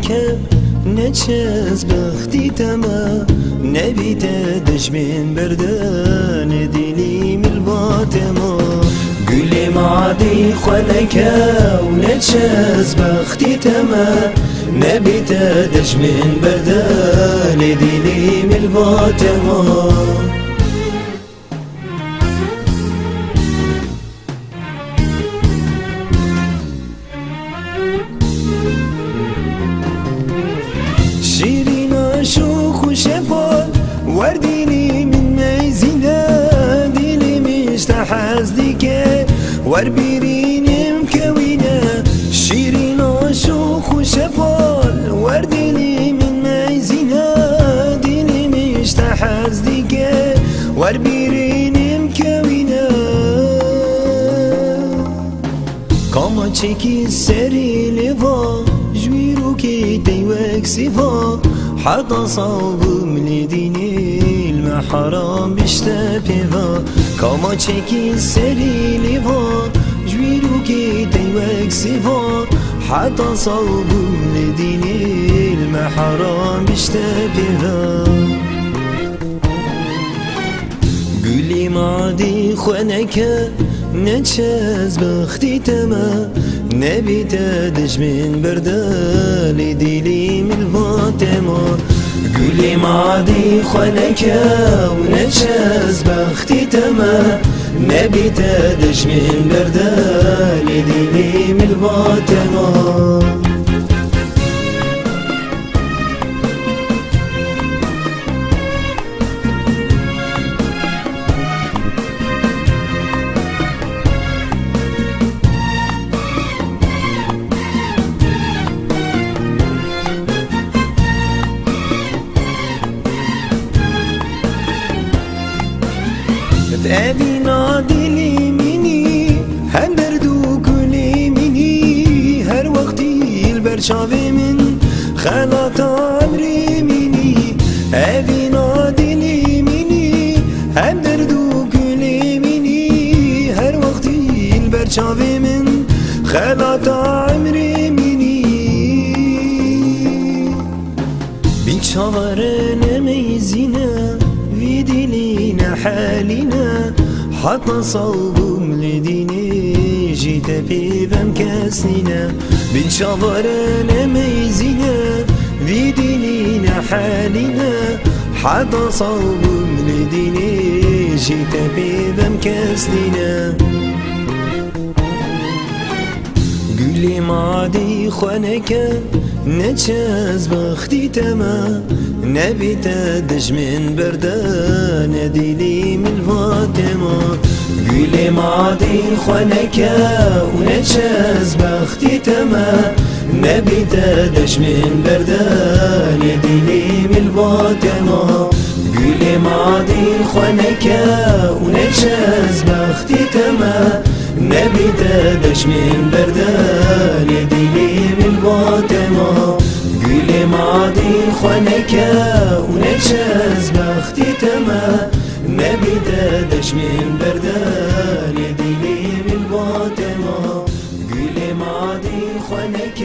خونك نچز بختی تما نبیت دشمن بردان دیلی ملبات ما گل معدی خونك نچز بختی تما نبیت دشمن بردان دیلی ملبات ما شيرين شوخ وشفا ورديني من ميزينا ديلي مشتحز ديكي وربيريني مكوينة شيرين شوخ وشفا ورديني من ميزينا ديلي مشتحز ديكي وربيريني مكوينة كما تشيكي السري لفا جويرو كي ديوك سيفا حتى صوبم لديني المحرم بشتبيفا كما تشيكي السري لفا جويرو كي ديوك سيفا حتى صوبم لديني المحرم بشتبيفا قولي معدي خونك نچز بختی تما نبیت دشمن بردال دیلی ملوات ما گلی معدی خونک نچز بختی تما نبیت دشمن بردال دیلی ملوات ما أبي نادلي مني هم دردو كلي مني هر وقتي البرشاوي من خلات عمري مني أبي نادلي مني هم دردو كلي مني هر وقتي البرشاوي من خلات عمري مني بيشاورنا ميزينا في دلينا حالنا حتى صوبهم لديني جيت في ذم كاسننا بنشاورنا ميزنا في دلينا حالنا حتى صوبهم لديني جيت في ذم كاسننا قولي معدي خونك نچز بختی تما نبیت دشمن بردان دیلی ملوات ما گل معدی خونک نچز بختی تما نبیت دشمن بردان دیلی ملوات ما گل معدی خونک نچز بختی تما نبيت دشمن بردان ديلي ملوات ما قولي معدي خونك ونچز بختي تما نبيت دشمن بردان ديلي ملوات ما قولي معدي خونك